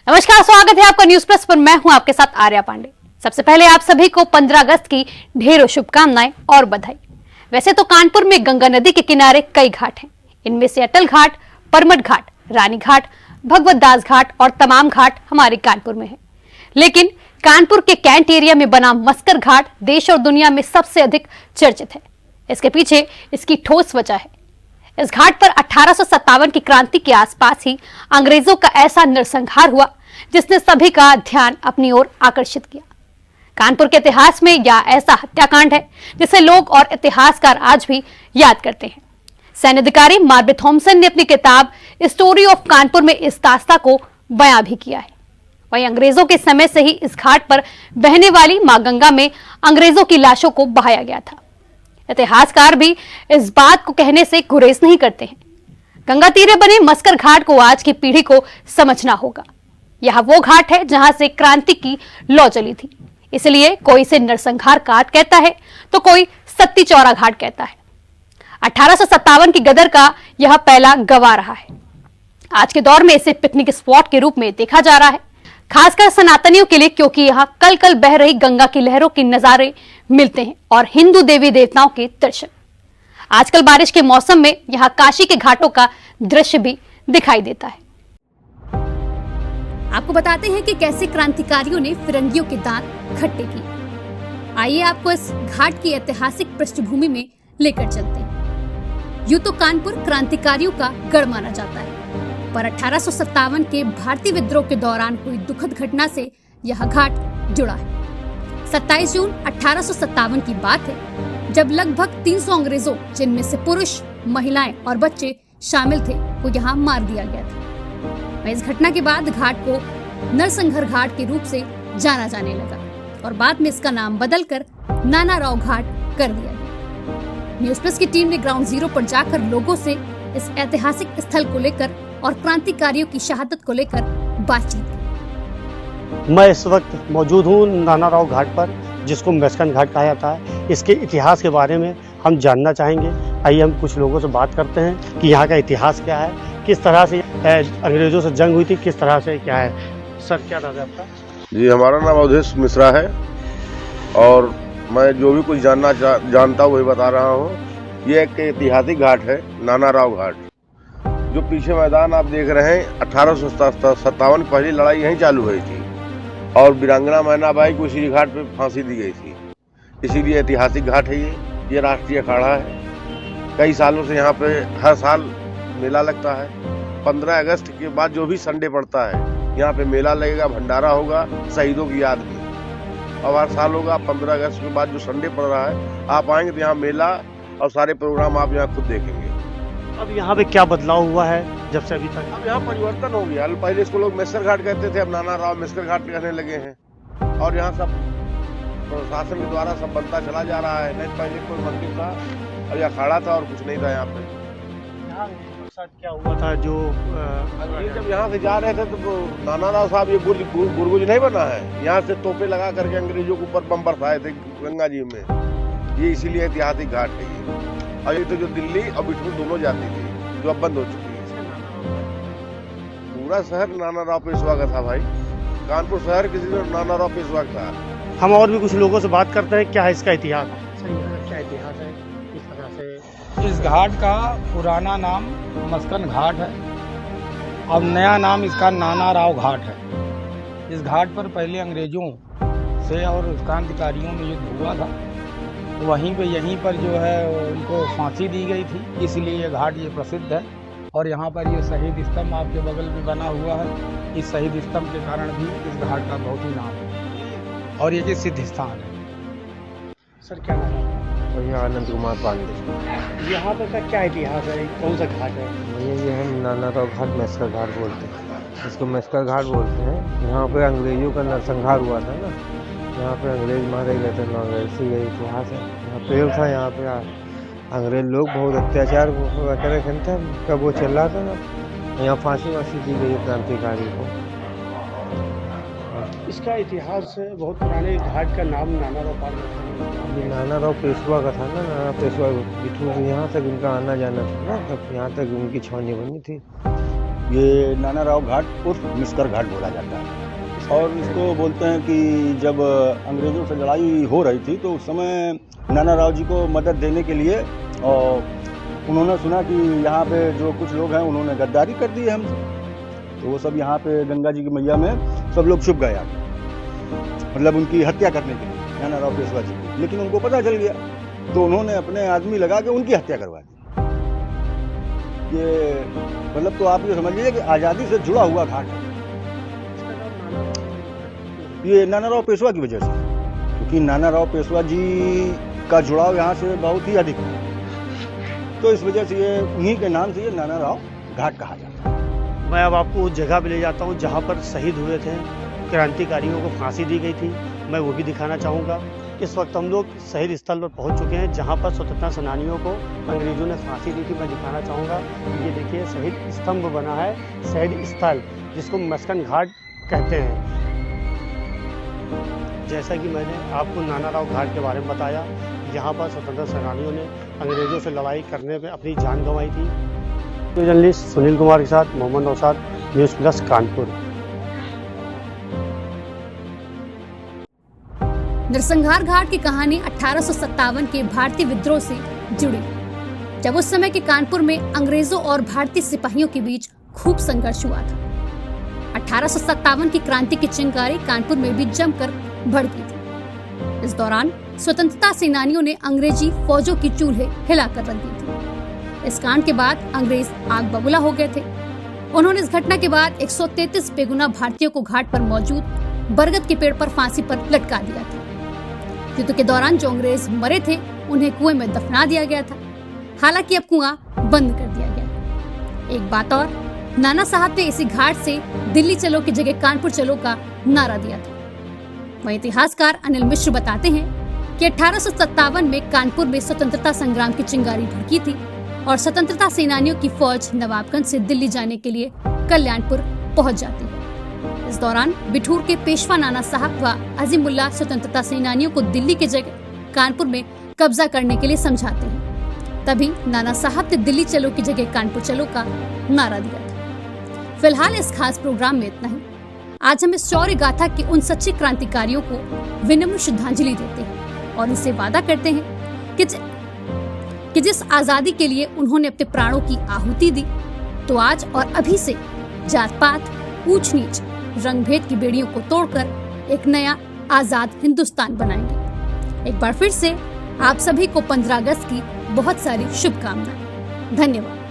नमस्कार, स्वागत है आपका न्यूज प्लस पर। मैं हूं आपके साथ आर्या पांडे। सबसे पहले आप सभी को 15 अगस्त की ढेरों शुभकामनाएं और बधाई। वैसे तो कानपुर में गंगा नदी के किनारे कई घाट हैं। इनमें से अटल घाट, परमठ घाट, रानी घाट, भगवत दास घाट और तमाम घाट हमारे कानपुर में है। लेकिन कानपुर के कैंट एरिया में बना मस्कर घाट देश और दुनिया में सबसे अधिक चर्चित है। इसके पीछे इसकी ठोस वजह है। इस घाट पर 1857 की क्रांति के आसपास ही अंग्रेजों का ऐसा नरसंहार हुआ जिसने सभी का ध्यान अपनी ओर आकर्षित किया। कानपुर के इतिहास में यह ऐसा हत्याकांड है जिसे लोग और इतिहासकार आज भी याद करते हैं। सैन्य अधिकारी मार्बे थॉमसन ने अपनी किताब स्टोरी ऑफ कानपुर में इस दास्ता को बयां भी किया है। वहीं अंग्रेजों के समय से ही इस घाट पर बहने वाली मां गंगा में अंग्रेजों की लाशों को बहाया गया था। इतिहासकार भी इस बात को कहने से गुरेज नहीं करते हैं। गंगा तीरे बने मस्कर घाट को आज की पीढ़ी को समझना होगा। यह वो घाट है जहां से क्रांति की लौ चली थी। इसलिए कोई इसे नरसंहार घाट कहता है तो कोई सत्ती चौरा घाट कहता है। 1857 की गदर का यह पहला गवाह रहा है। आज के दौर में इसे पिकनिक स्पॉट के रूप में देखा जा रहा है, खासकर सनातनियों के लिए, क्योंकि यहाँ कल कल बह रही गंगा की लहरों के नजारे मिलते हैं और हिंदू देवी देवताओं के दर्शन। आजकल बारिश के मौसम में यहाँ काशी के घाटों का दृश्य भी दिखाई देता है। आपको बताते हैं कि कैसे क्रांतिकारियों ने फिरंगियों के दांत खट्टे किए। आइए आपको इस घाट की ऐतिहासिक पृष्ठभूमि में लेकर चलते हैं। यूं तो कानपुर क्रांतिकारियों का गढ़ माना जाता है, पर 1857 के भारतीय विद्रोह के दौरान हुई दुखद घटना से यह घाट जुड़ा है। 27 जून 1857 की बात है जब लगभग 300 अंग्रेजों, जिनमें से पुरुष, महिलाएं और बच्चे शामिल थे, को यहाँ मार दिया गया था। इस घटना के बाद घाट को नरसंहार घाट के रूप से जाना जाने लगा और बाद में इसका नाम बदलकर नाना राव घाट कर दिया गया। न्यूज प्लस की टीम ने ग्राउंड जीरो पर जाकर लोगों से इस ऐतिहासिक स्थल को लेकर और क्रांतिकारियों की शहादत को लेकर बातचीत की। मैं इस वक्त मौजूद हूँ नाना राव घाट पर, जिसको मस्कर घाट कहा जाता है। इसके इतिहास के बारे में हम जानना चाहेंगे। आइए हम कुछ लोगों से बात करते हैं कि यहाँ का इतिहास क्या है, किस तरह से अंग्रेजों से जंग हुई थी, किस तरह से क्या है। सर, क्या नाम है आपका? जी, हमारा नाम अवधेश मिश्रा है और मैं जो भी कुछ जानता हूँ वही बता रहा हूँ। ये एक ऐतिहासिक घाट है, नाना राव घाट। जो पीछे मैदान आप देख रहे हैं, 1857 पहली लड़ाई यहीं चालू हुई थी और वीरांगना मैनाबाई को इसी घाट पे फांसी दी गई थी। इसीलिए ऐतिहासिक घाट है ये राष्ट्रीय अखाड़ा है। कई सालों से यहाँ पे हर साल मेला लगता है। 15 अगस्त के बाद जो भी संडे पड़ता है यहाँ पे मेला लगेगा, भंडारा होगा शहीदों की याद में। और हर साल होगा 15 अगस्त के बाद जो संडे पड़ रहा है, आप आएंगे तो यहाँ मेला और सारे प्रोग्राम आप यहाँ खुद देखेंगे। अब यहाँ पे क्या बदलाव हुआ है जब से अभी तक? अब यहाँ परिवर्तन हो गया। पहले इसको लोग मस्कर घाट कहते थे, अब नाना राव मस्कर घाट कहने लगे हैं और यहाँ सब प्रशासन के द्वारा सब बनता चला जा रहा है। नहीं पहले कोई मंदिर था और यह अखाड़ा था और कुछ नहीं था यहाँ पे। साथ क्या हुआ था जो जब यहाँ से जा रहे थे तो नाना राव साहब, ये बुर्ज नहीं बना है, यहाँ से तोपे लगा करके अंग्रेजों के ऊपर बम बरसाए थे गंगा जी में। ये इसीलिए ऐतिहासिक घाट है ये। और ये तो जो दिल्ली और बिठूर दोनों जाती थी, जो अब बंद हो चुकी है। पूरा शहर नाना राव पेशवा का था भाई। कानपुर शहर किसी ने नाना राव पेशवा का था। हम और भी कुछ लोगों से बात करते हैं, क्या है इसका इतिहास? क्या इतिहास है? किस तरह से इस घाट का पुराना नाम मस्कर घाट है और नया नाम इसका नाना राव घाट है। इस घाट पर पहले अंग्रेजों से और क्रांतिकारियों में युद्ध हुआ था, वहीं पे यहीं पर जो है उनको फांसी दी गई थी। इसलिए ये घाट ये प्रसिद्ध है और यहाँ पर ये शहीद स्तंभ आपके बगल में बना हुआ है। इस शहीद स्तंभ के कारण भी इस घाट का बहुत ही नाम है और ये सिद्ध स्थान है। सर, क्या नाम है? भैया आनंद कुमार पांडे। यहाँ पर का क्या इतिहास है? कौन सा घाट है? भैया ये हम नाना राव घाट मस्कर घाट बोलते हैं, इसको मस्कर घाट बोलते हैं। यहाँ पे अंग्रेजों का नरसंहार हुआ था ना, यहाँ पे अंग्रेज मारे गए थे, इसी का इतिहास है। यहाँ पेड़ था, यहाँ पे अंग्रेज लोग बहुत अत्याचार करते थे। कब वो चल रहा था ना, यहाँ फांसी दी गई क्रांतिकारी को। इसका इतिहास बहुत पुराने घाट का नाम नाना राव नाना राव पेशवा का था ना, नाना पेशवा बिठूर यहाँ तक उनका आना जाना था ना, तब यहाँ तक उनकी छावनी बनी थी। ये नाना राव घाट उर्फ मिस्कर घाट बोला जाता है। और इसको बोलते हैं कि जब अंग्रेज़ों से लड़ाई हो रही थी तो उस समय नाना राव जी को मदद देने के लिए और उन्होंने सुना कि यहाँ पे जो कुछ लोग हैं उन्होंने गद्दारी कर दी है हमसे, तो वो सब यहाँ पे गंगा जी की मैया में सब लोग छुप गए आके, मतलब उनकी हत्या करने के लिए नाना राव पेशवा जी की। लेकिन उनको पता चल गया तो उन्होंने अपने आदमी लगा के उनकी हत्या करवा दी। ये मतलब तो आप ये समझिए कि आज़ादी से जुड़ा हुआ घाट है ये नाना राव पेशवा की वजह से, क्योंकि नाना राव पेशवा जी का जुड़ाव यहाँ से बहुत ही अधिक है, तो इस वजह से ये उन्हीं के नाम से ये नाना राव घाट कहा जाता है। मैं अब आपको उस जगह पे ले जाता हूँ जहाँ पर शहीद हुए थे, क्रांतिकारियों को फांसी दी गई थी, मैं वो भी दिखाना चाहूँगा। इस वक्त हम लोग शहीद स्थल पर पहुँच चुके हैं जहाँ पर स्वतंत्रता सेनानियों को अंग्रेजों ने फांसी दी थी। मैं दिखाना चाहूँगा, ये देखिए शहीद स्तंभ बना है, शहीद स्थल जिसको मस्कन घाट कहते हैं। जैसा कि मैंने आपको नाना राव घाट के बारे में बताया, यहाँ पर स्वतंत्रता सेनानियों ने अंग्रेजों से लड़ाई करने में अपनी जान गंवाई थी। तो जर्नलिस्ट सुनील कुमार के साथ मोहम्मद नौशाद, न्यूज़ प्लस कानपुर। नरसंहार घाट की कहानी 1857 के भारतीय विद्रोह से जुड़ी, जब उस समय के कानपुर में अंग्रेजों और भारतीय सिपाहियों के बीच खूब संघर्ष हुआ था। 1857 की क्रांति की चिंगारी कानपुर में भी जमकर भड़की थी। इस दौरान स्वतंत्रता सेनानियों ने अंग्रेजी फौजों की चूल्हे हिलाकर रख दी थी। इस कांड के बाद अंग्रेज आग बबूला हो गए थे। उन्होंने इस घटना के बाद 133 बेगुनाह भारतीयों को घाट पर मौजूद बरगद के पेड़ पर फांसी पर लटका दिया था। युद्ध के दौरान जो अंग्रेज मरे थे उन्हें कुएं में दफना दिया गया था। हालांकि अब कुआं बंद कर दिया गया। एक बात और, नाना साहब ने इसी घाट से दिल्ली चलो की जगह कानपुर चलो का नारा दिया था। वहीं इतिहासकार अनिल मिश्र बताते हैं कि 1857 में कानपुर में स्वतंत्रता संग्राम की चिंगारी भड़की थी और स्वतंत्रता सेनानियों की फौज नवाबगंज से दिल्ली जाने के लिए कल्याणपुर पहुंच जाती है। इस दौरान बिठूर के पेशवा नाना साहब व अजीमुल्लाह स्वतंत्रता सेनानियों को दिल्ली की जगह कानपुर में कब्जा करने के लिए समझाते हैं। तभी नाना साहब ने दिल्ली चलो की जगह कानपुर चलो का नारा दिया था। फिलहाल इस खास प्रोग्राम में इतना ही। आज हम इस शौर्य गाथा के उन सच्चे क्रांतिकारियों को विनम्र श्रद्धांजलि देते हैं और इनसे वादा करते हैं कि जिस आजादी के लिए उन्होंने अपने प्राणों की आहुति दी, तो आज और अभी से जात पात, ऊंच नीच, रंग भेद की बेड़ियों को तोड़कर एक नया आजाद हिंदुस्तान बनाएंगे। एक बार फिर से आप सभी को 15 अगस्त की बहुत सारी शुभकामनाएं। धन्यवाद।